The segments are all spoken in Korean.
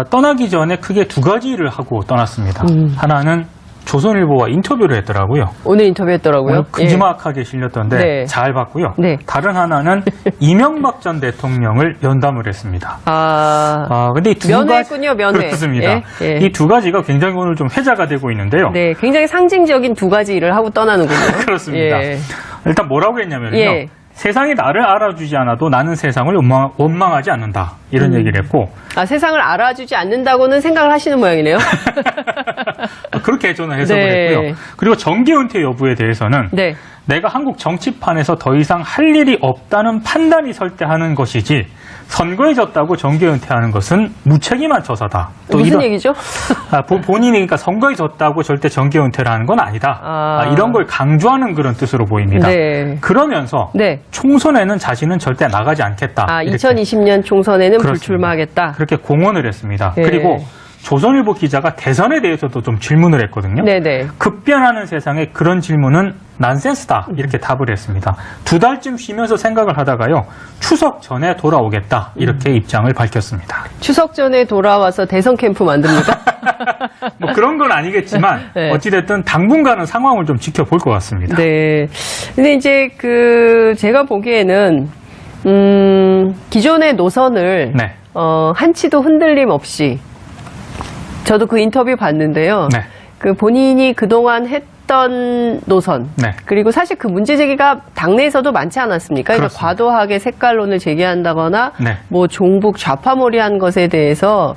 떠나기 전에 크게 두 가지를 하고 떠났습니다. 하나는 조선일보와 인터뷰를 했더라고요. 오늘 인터뷰했더라고요. 오늘 큼지막하게 실렸던데 네. 잘 봤고요. 네. 다른 하나는 이명박 전 대통령을 면담을 했습니다. 근데 이 두 면회했군요, 가지 면회. 그렇습니다. 예. 이 두 가지가 굉장히 오늘 좀 회자가 되고 있는데요. 네, 굉장히 상징적인 두 가지 일을 하고 떠나는군요. 그렇습니다. 예. 일단 뭐라고 했냐면요. 예. 세상이 나를 알아주지 않아도 나는 세상을 원망하지 않는다. 이런 얘기를 했고. 세상을 알아주지 않는다고는 생각을 하시는 모양이네요. 그렇게 저는 해석을 네. 했고요. 그리고 정계 은퇴 여부에 대해서는 네. 내가 한국 정치판에서 더 이상 할 일이 없다는 판단이 설 때 하는 것이지 선거에 졌다고 정계 은퇴하는 것은 무책임한 처사다. 또 무슨 얘기죠? 본인이 그러니까 선거에 졌다고 절대 정계 은퇴를 하는 건 아니다. 이런 걸 강조하는 그런 뜻으로 보입니다. 네. 그러면서 네. 총선에는 자신은 절대 나가지 않겠다. 2020년 총선에는 그렇습니다. 불출마하겠다. 그렇게 공언을 했습니다. 네. 그리고 조선일보 기자가 대선에 대해서도 좀 질문을 했거든요. 네네. 급변하는 세상에 그런 질문은 난센스다 이렇게 답을 했습니다. 2달쯤 쉬면서 생각을 하다가요. 추석 전에 돌아오겠다 이렇게 입장을 밝혔습니다. 추석 전에 돌아와서 대선 캠프 만듭니까? 뭐 그런 건 아니겠지만 네. 어찌됐든 당분간은 상황을 좀 지켜볼 것 같습니다. 네. 근데 이제 제가 보기에는 기존의 노선을 네. 한치도 흔들림 없이 저도 그 인터뷰 봤는데요. 네. 본인이 그동안 했던 노선 네. 그리고 사실 그 문제 제기가 당내에서도 많지 않았습니까? 그러니까 그렇습니다. 과도하게 색깔론을 제기한다거나 네. 뭐 종북 좌파몰이한 것에 대해서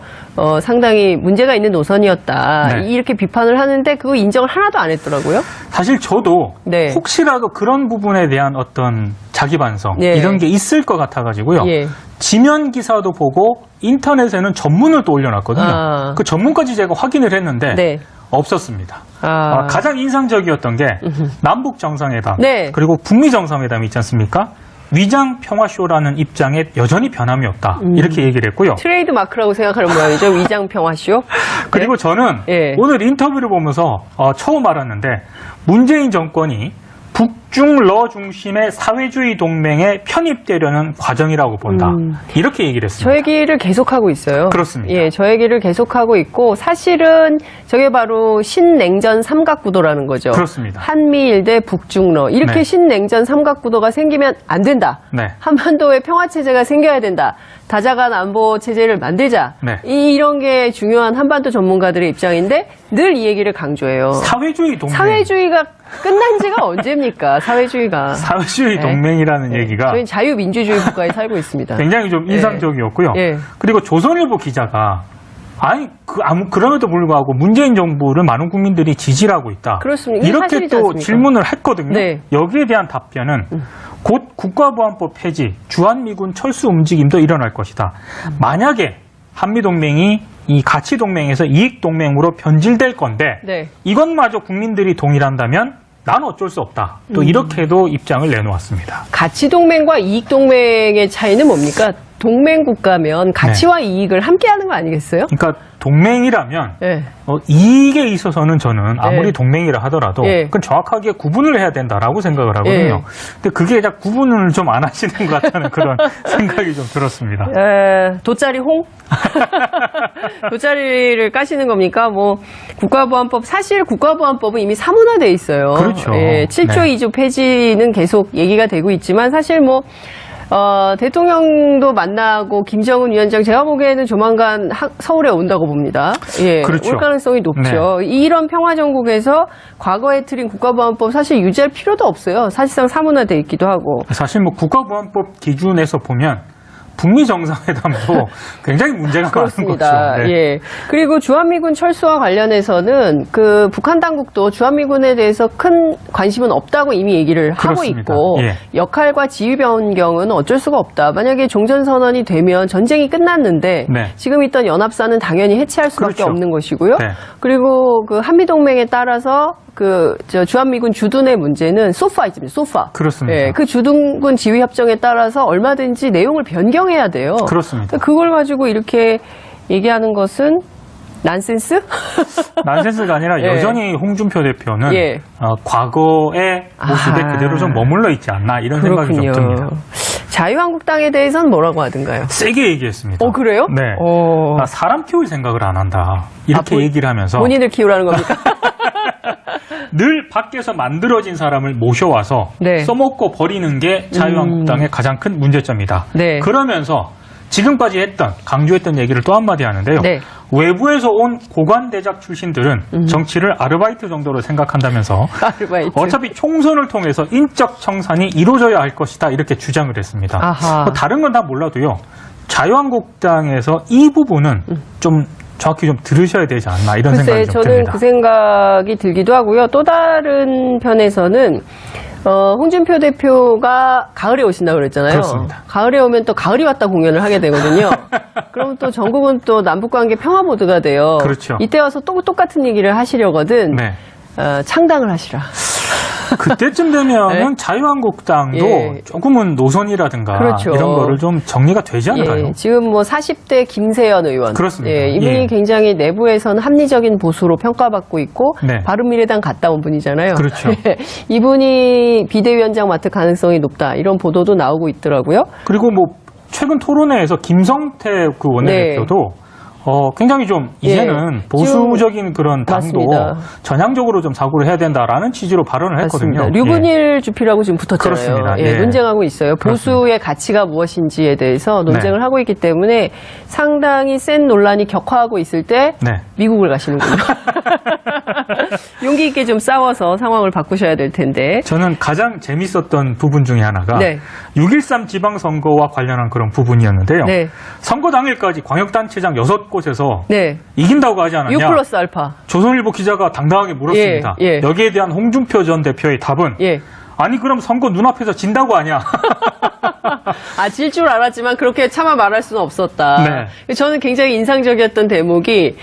상당히 문제가 있는 노선이었다. 네. 이렇게 비판을 하는데 그거 인정을 하나도 안 했더라고요. 사실 저도 네. 혹시라도 그런 부분에 대한 어떤 자기 반성 예. 이런 게 있을 것 같아가지고요. 예. 지면 기사도 보고 인터넷에는 전문을 또 올려놨거든요. 그 전문까지 제가 확인을 했는데 네. 없었습니다. 가장 인상적이었던 게 남북 정상회담 네. 그리고 북미 정상회담 있지 않습니까? 위장 평화쇼라는 입장에 여전히 변함이 없다. 이렇게 얘기를 했고요. 트레이드 마크라고 생각하는 모양이죠. 위장 평화쇼. 그리고 저는 예. 오늘 인터뷰를 보면서 처음 알았는데 문재인 정권이 북중러 중심의 사회주의 동맹에 편입되려는 과정이라고 본다. 이렇게 얘기를 했습니다. 저 얘기를 계속하고 있어요. 그렇습니다. 예, 저 얘기를 계속하고 있고 사실은 저게 바로 신냉전 삼각구도라는 거죠. 그렇습니다. 한미일 대 북중러. 이렇게 네. 신냉전 삼각구도가 생기면 안 된다. 네. 한반도에 평화체제가 생겨야 된다. 다자간 안보 체제를 만들자. 네. 이런 게 중요한 한반도 전문가들의 입장인데 늘 이 얘기를 강조해요. 사회주의 동맹. 사회주의가 끝난 지가 언제입니까? 사회주의가. 사회주의 동맹이라는 얘기가 저희는 자유민주주의 국가에 살고 있습니다. 굉장히 좀 인상적이었고요. 예. 그리고 조선일보 기자가 그럼에도 불구하고 문재인 정부를 많은 국민들이 지지를 하고 있다. 그렇습니다. 이게 이렇게 사실이지 또 않습니까? 질문을 했거든요. 네. 여기에 대한 답변은 곧 국가보안법 폐지, 주한미군 철수 움직임도 일어날 것이다. 만약에 한미동맹이 이 가치동맹에서 이익동맹으로 변질될 건데 네. 이것마저 국민들이 동일한다면 난 어쩔 수 없다. 또 이렇게도 입장을 내놓았습니다. 가치동맹과 이익동맹의 차이는 뭡니까? 동맹국가면 가치와 이익을 함께하는 거 아니겠어요? 그러니까 동맹이라면 네. 이익에 있어서는 저는 아무리 네. 동맹이라 하더라도 네. 그건 정확하게 구분을 해야 된다라고 생각을 하거든요. 근데 그게 딱 구분을 좀 안 하시는 것 같다는 그런 생각이 좀 들었습니다. 돗자리 홍? 돗자리를 까시는 겁니까? 사실 국가보안법은 이미 사문화돼 있어요. 그렇죠. 7조 네. 2조 폐지는 계속 얘기가 되고 있지만 사실 대통령도 만나고 김정은 위원장 제가 보기에는 조만간 서울에 온다고 봅니다. 예, 그렇죠. 올 가능성이 높죠. 이런 평화정국에서 과거에 틀린 국가보안법 사실 유지할 필요도 없어요. 사실상 사문화돼 있기도 하고. 사실 국가보안법 기준에서 보면 북미 정상회담도 굉장히 문제가 많은 그렇습니다. 거죠. 네. 예. 그리고 주한미군 철수와 관련해서는 북한 당국도 주한미군에 대해서 큰 관심은 없다고 이미 얘기를 그렇습니다. 하고 있고 예. 역할과 지휘 변경은 어쩔 수가 없다. 만약에 종전선언이 되면 전쟁이 끝났는데 네. 지금 있던 연합사는 당연히 해체할 수밖에 그렇죠. 없는 것이고요. 네. 그리고 한미동맹에 따라서 주한미군 주둔의 문제는 소파 있습니다. 소파. 그렇습니다. 예, 그 주둔군 지휘 협정에 따라서 얼마든지 내용을 변경해야 돼요. 그렇습니다. 그걸 가지고 이렇게 얘기하는 것은 난센스? 난센스가 아니라 예. 여전히 홍준표 대표는 예. 과거의 모습에 그대로 좀 머물러 있지 않나 이런 생각이 좀 듭니다. 자유한국당에 대해서는 뭐라고 하던가요? 세게 얘기했습니다. 그래요? 네. 나 사람 키울 생각을 안 한다. 이렇게 얘기를 하면서 본인을 키우라는 겁니까? 늘 밖에서 만들어진 사람을 모셔와서 네. 써먹고 버리는 게 자유한국당의 가장 큰 문제점이다. 네. 그러면서 지금까지 강조했던 얘기를 또 한마디 하는데요. 네. 외부에서 온 고관대작 출신들은 정치를 아르바이트 정도로 생각한다면서 아르바이트. 어차피 총선을 통해서 인적 청산이 이루어져야 할 것이다. 이렇게 주장을 했습니다. 아하. 다른 건 다 몰라도요. 자유한국당에서 이 부분은 좀 정확히 좀 들으셔야 되지 않나 이런 글쎄, 생각이 좀 저는 듭니다. 그 생각이 들기도 하고요. 또 다른 편에서는 홍준표 대표가 가을에 오신다고 그랬잖아요. 그렇습니다. 가을에 오면 또 가을이 왔다 공연을 하게 되거든요. 그럼 또 전국은 또 남북관계 평화보드가 돼요. 그렇죠. 이때 와서 또 똑같은 얘기를 하시려거든. 네. 창당을 하시라. 그때쯤 되면은 네? 자유한국당도 예. 조금은 노선이라든가 그렇죠. 이런 거를 좀 정리가 되지 않을까요? 예, 지금 뭐 40대 김세연 의원. 그렇습니다. 예, 이분이 예. 굉장히 내부에서는 합리적인 보수로 평가받고 있고 네. 바른미래당 갔다 온 분이잖아요. 그렇죠. 예, 이분이 비대위원장 맡을 가능성이 높다. 이런 보도도 나오고 있더라고요. 그리고 뭐 최근 토론회에서 김성태 그 원내대표도 굉장히 좀 이제는 예. 보수적인 그런 당도 맞습니다. 전향적으로 좀 사고를 해야 된다라는 취지로 발언을 했거든요. 맞습니다. 류분일 주피라고 지금 붙었잖아요. 그렇습니다. 예, 예. 논쟁하고 있어요. 보수의 가치가 무엇인지에 대해서 논쟁을 네. 하고 있기 때문에 상당히 센 논란이 격화하고 있을 때 네. 미국을 가시는군요. 용기 있게 좀 싸워서 상황을 바꾸셔야 될 텐데. 저는 가장 재밌었던 부분 중에 하나가 네. 6.13 지방선거와 관련한 그런 부분이었는데요. 네. 선거 당일까지 광역단체장 6곳에서 네. 이긴다고 하지 않았냐. 6+알파. 조선일보 기자가 당당하게 물었습니다. 예, 예. 여기에 대한 홍준표 전 대표의 답은 예. 아니 그럼 선거 눈앞에서 진다고 하냐. 질 줄 알았지만 그렇게 차마 말할 수는 없었다. 네. 저는 굉장히 인상적이었던 대목이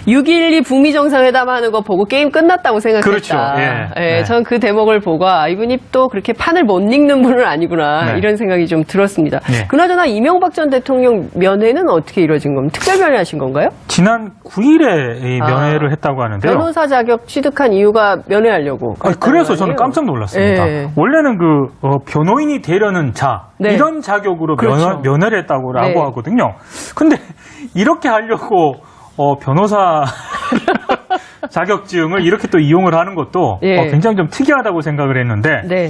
6.12 북미 정상회담 하는 거 보고 게임 끝났다고 생각했다. 그렇죠. 예. 네. 저는 그 대목을 보고 이분이 또 그렇게 판을 못 읽는 분은 아니구나. 네. 이런 생각이 좀 들었습니다. 예. 그나저나 이명박 전 대통령 면회는 어떻게 이루어진 겁니까? 특별 면회하신 건가요? 지난 9일에 이 면회를 했다고 하는데요. 변호사 자격 취득한 이유가 면회하려고. 그래서 저는 깜짝 놀랐습니다. 예. 원래는 변호인이 되려는 자 네. 이런 자격으로 그렇죠. 면회를 했다고 네. 하거든요. 근데 이렇게 하려고 변호사 자격증을 이렇게 또 이용을 하는 것도 예. 굉장히 좀 특이하다고 생각을 했는데 네.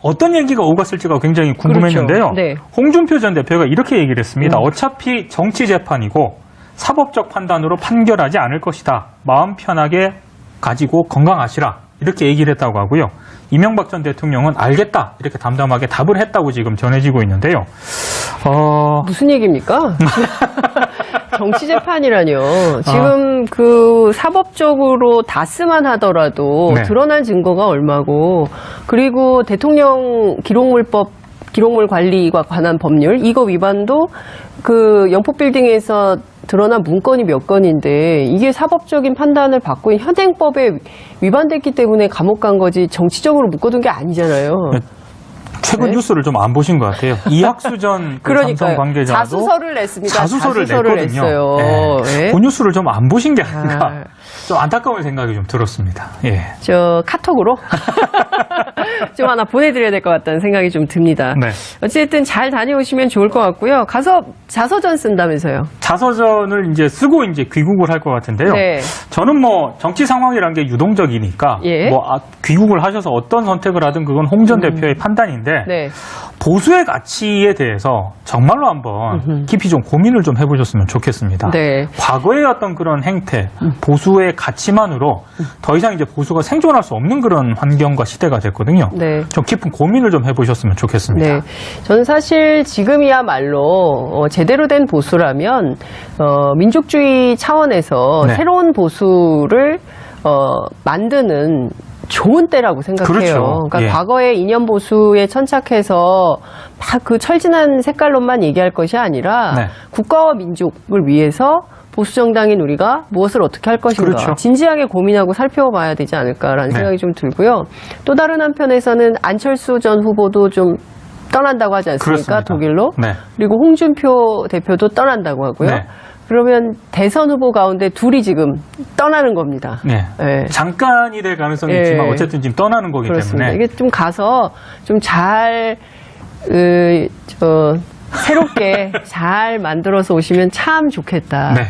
어떤 얘기가 오갔을지가 굉장히 궁금했는데요. 그렇죠. 네. 홍준표 전 대표가 이렇게 얘기를 했습니다. 어차피 정치 재판이고 사법적 판단으로 판결하지 않을 것이다. 마음 편하게 가지고 건강하시라. 이렇게 얘기를 했다고 하고요. 이명박 전 대통령은 알겠다. 이렇게 담담하게 답을 했다고 지금 전해지고 있는데요. 무슨 얘기입니까? 정치재판이라뇨. 지금 그 사법적으로 다스만 하더라도 네. 드러날 증거가 얼마고, 그리고 대통령 기록물 관리와 관한 법률, 이거 위반도 그 영포빌딩에서 드러난 문건이 몇 건인데 이게 사법적인 판단을 받고 현행법에 위반됐기 때문에 감옥 간 거지 정치적으로 묶어둔 게 아니잖아요. 최근 네? 뉴스를 좀 안 보신 것 같아요. 이학수 전 삼성 관계자도 자수서를 냈습니다. 자수서를 냈거든요. 냈어요. 네. 네. 그 뉴스를 좀 안 보신 게 아닌가. 좀 안타까운 생각이 좀 들었습니다. 예. 저 카톡으로 좀 하나 보내드려야 될 것 같다는 생각이 좀 듭니다. 네. 어쨌든 잘 다녀오시면 좋을 것 같고요. 가서 자서전 쓴다면서요. 자서전을 이제 쓰고 이제 귀국을 할 것 같은데요. 네. 저는 뭐 정치 상황이란 게 유동적이니까 예. 귀국을 하셔서 어떤 선택을 하든 그건 홍 전 대표의 판단인데 네. 보수의 가치에 대해서 정말로 한번 깊이 좀 고민을 좀 해보셨으면 좋겠습니다. 네. 과거의 어떤 그런 행태, 보수의 가치만으로 더 이상 이제 보수가 생존할 수 없는 그런 환경과 시대가 됐거든요. 네. 좀 깊은 고민을 좀 해보셨으면 좋겠습니다. 네. 저는 사실 지금이야말로 제대로 된 보수라면 민족주의 차원에서 네. 새로운 보수를 만드는 좋은 때라고 생각해요. 그렇죠. 그러니까 예. 과거의 이념 보수에 천착해서 막 그 철진한 색깔론만 얘기할 것이 아니라 네. 국가와 민족을 위해서 보수 정당인 우리가 무엇을 어떻게 할 것인가 그렇죠. 진지하게 고민하고 살펴봐야 되지 않을까라는 네. 생각이 좀 들고요. 또 다른 한편에서는 안철수 전 후보도 좀 떠난다고 하지 않습니까? 그렇습니다. 독일로. 네. 그리고 홍준표 대표도 떠난다고 하고요. 네. 그러면 대선 후보 가운데 둘이 지금 떠나는 겁니다. 네. 네. 잠깐이 될 가능성이 예. 있지만 어쨌든 지금 떠나는 거기 그렇습니다. 때문에 이게 좀 가서 좀 잘 새롭게 잘 만들어서 오시면 참 좋겠다. 네.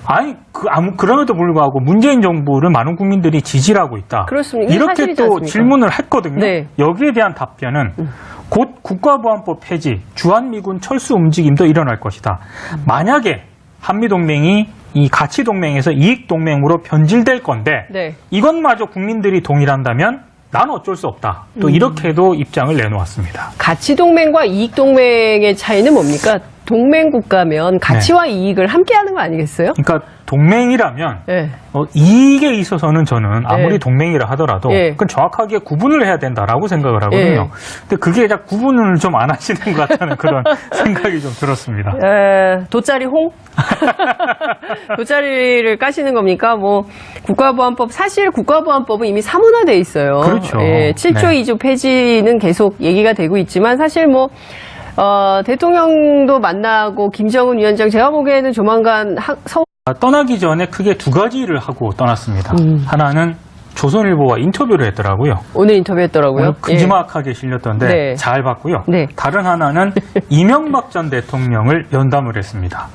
아니, 그럼에도 불구하고 문재인 정부를 많은 국민들이 지지를 하고 있다. 그렇습니다. 이게 이렇게 사실이지 또 않습니까? 질문을 했거든요. 네. 여기에 대한 답변은 곧 국가보안법 폐지, 주한미군 철수 움직임도 일어날 것이다. 만약에 한미동맹이 이 가치동맹에서 이익동맹으로 변질될 건데 네. 이것마저 국민들이 동일한다면 난 어쩔 수 없다. 또 이렇게도 입장을 내놓았습니다. 가치동맹과 이익동맹의 차이는 뭡니까? 동맹국가면 가치와 이익을 함께하는 거 아니겠어요? 그러니까 동맹이라면 네. 이익에 있어서는 저는 아무리 네. 동맹이라 하더라도 네. 그건 정확하게 구분을 해야 된다라고 생각을 하거든요. 네. 근데 그게 딱 구분을 좀 안 하시는 것 같다는 그런 생각이 좀 들었습니다. 돗자리 홍? 돗자리를 까시는 겁니까? 뭐 국가보안법 사실 국가보안법은 이미 사문화돼 있어요. 그렇죠. 7조 네. 2조 폐지는 계속 얘기가 되고 있지만 사실 뭐 대통령도 만나고 김정은 위원장 제가 보기에는 조만간 떠나기 전에 크게 두 가지를 하고 떠났습니다. 하나는 조선일보와 인터뷰를 했더라고요. 오늘 인터뷰했더라고요. 오늘 큼지막하게 실렸던데 네. 잘 봤고요. 네. 다른 하나는 이명박 전 대통령을 면담을 했습니다.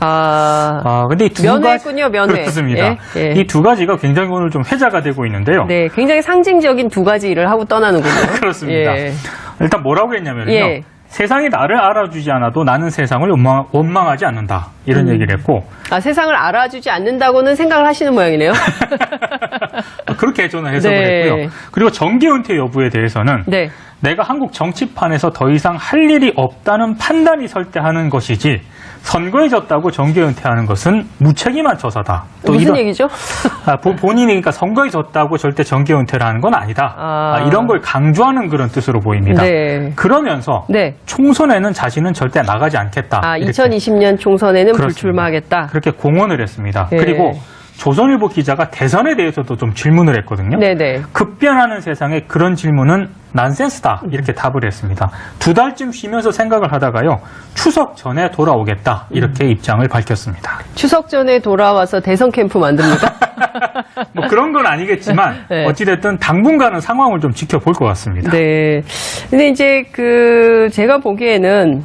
근데 이 두 면회했군요, 면회. 그렇습니다. 예. 이 두 가지가 굉장히 오늘 좀 회자가 되고 있는데요. 네, 굉장히 상징적인 두 가지 일을 하고 떠나는군요. 그렇습니다. 예. 일단 뭐라고 했냐면요. 예. 세상이 나를 알아주지 않아도 나는 세상을 원망하지 않는다. 이런 얘기를 했고. 세상을 알아주지 않는다고는 생각을 하시는 모양이네요. 그렇게 저는 해석을 네. 했고요. 그리고 정계 은퇴 여부에 대해서는 네. 내가 한국 정치판에서 더 이상 할 일이 없다는 판단이 설 때 하는 것이지 선거에 졌다고 정계 은퇴하는 것은 무책임한 처사다. 또 무슨 얘기죠? 본인이 그러니까 선거에 졌다고 절대 정계 은퇴를 하는 건 아니다. 이런 걸 강조하는 그런 뜻으로 보입니다. 네. 그러면서 네. 총선에는 자신은 절대 나가지 않겠다. 이렇게. 2020년 총선에는 그렇습니다. 불출마하겠다. 그렇게 공언을 했습니다. 네. 그리고 조선일보 기자가 대선에 대해서도 좀 질문을 했거든요. 네네. 급변하는 세상에 그런 질문은 난센스다. 이렇게 답을 했습니다. 2달쯤 쉬면서 생각을 하다가요. 추석 전에 돌아오겠다. 이렇게 입장을 밝혔습니다. 추석 전에 돌아와서 대선 캠프 만듭니까? 뭐 그런 건 아니겠지만 네. 어찌됐든 당분간은 상황을 좀 지켜볼 것 같습니다. 네. 근데 이제 제가 보기에는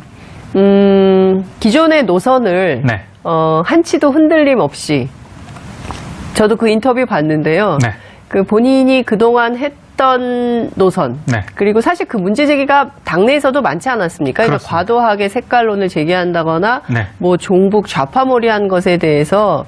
기존의 노선을 네. 한치도 흔들림 없이 저도 그 인터뷰 봤는데요. 네. 본인이 그동안 했던 노선 네. 그리고 사실 그 문제 제기가 당내에서도 많지 않았습니까? 그러니까 그렇습니다. 과도하게 색깔론을 제기한다거나 네. 뭐 종북 좌파몰이한 것에 대해서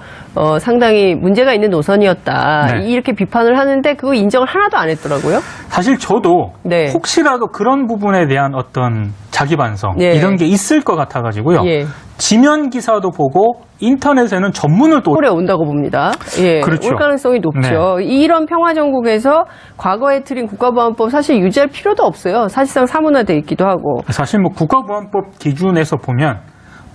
상당히 문제가 있는 노선이었다. 네. 이렇게 비판을 하는데 그거 인정을 하나도 안 했더라고요. 사실 저도 네. 혹시라도 그런 부분에 대한 어떤 자기 반성 예. 이런 게 있을 것 같아가지고요. 예. 지면 기사도 보고 인터넷에는 전문을 또 올해 온다고 봅니다. 예, 그렇죠. 올 가능성이 높죠. 이런 평화정국에서 과거에 틀인 국가보안법 사실 유지할 필요도 없어요. 사실상 사문화돼 있기도 하고. 사실 뭐 국가보안법 기준에서 보면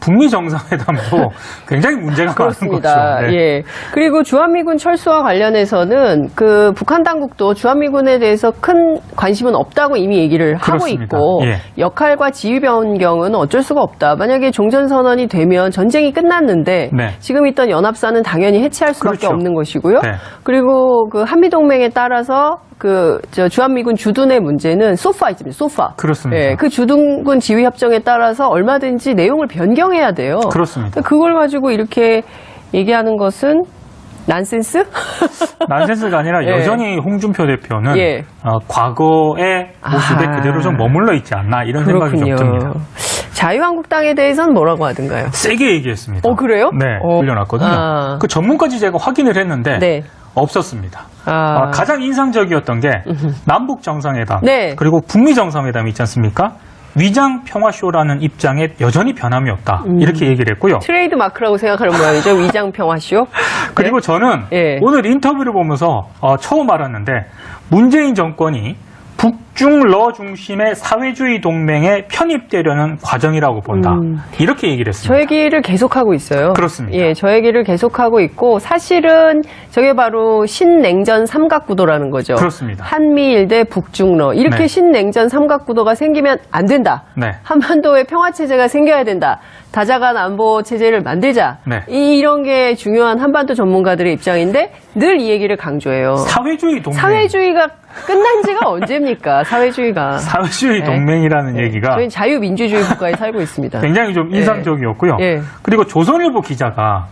북미 정상회담도 굉장히 문제가 많은 그렇습니다. 거죠. 네. 예. 그리고 주한미군 철수와 관련해서는 북한 당국도 주한미군에 대해서 큰 관심은 없다고 이미 얘기를 하고 그렇습니다. 있고 예. 역할과 지휘 변경은 어쩔 수가 없다. 만약에 종전선언이 되면 전쟁이 끝났는데 네. 지금 있던 연합사는 당연히 해체할 수밖에 그렇죠. 없는 것이고요. 네. 그리고 한미동맹에 따라서 주한미군 주둔의 문제는 소파 있습니다. 소파. 그렇습니다. 예, 그 주둔군 지휘 협정에 따라서 얼마든지 내용을 변경해야 돼요. 그렇습니다. 그걸 가지고 이렇게 얘기하는 것은 난센스? 난센스가 아니라 예. 여전히 홍준표 대표는 예. 과거의 모습에 그대로 좀 머물러 있지 않나 이런 생각이 좀 듭니다. 자유한국당에 대해서는 뭐라고 하던가요? 세게 얘기했습니다. 그래요? 네, 올려놨거든요. 그 전문까지 제가 확인을 했는데 네. 없었습니다. 아. 가장 인상적이었던 게 남북 정상회담 네. 그리고 북미 정상회담이 있지 않습니까? 위장 평화쇼라는 입장에 여전히 변함이 없다. 이렇게 얘기를 했고요. 트레이드 마크라고 생각하는 모양이죠. 위장 평화쇼. 그리고 네. 저는 예. 오늘 인터뷰를 보면서 처음 알았는데 문재인 정권이 북중러 중심의 사회주의 동맹에 편입되려는 과정이라고 본다. 이렇게 얘기를 했습니다. 저 얘기를 계속하고 있어요. 그렇습니다. 예, 저 얘기를 계속하고 있고 사실은 저게 바로 신냉전 삼각구도라는 거죠. 그렇습니다. 한미일 대 북중러. 이렇게 네. 신냉전 삼각구도가 생기면 안 된다. 네. 한반도에 평화체제가 생겨야 된다. 다자간 안보 체제를 만들자. 네. 이런 게 중요한 한반도 전문가들의 입장인데 늘 이 얘기를 강조해요. 사회주의 동맹. 사회주의가 끝난 지가 언제입니까? 사회주의가. 사회주의 네. 동맹이라는 네. 얘기가 저희는 자유민주주의 국가에 살고 있습니다. 굉장히 좀 인상적이었고요. 예. 그리고 조선일보 기자가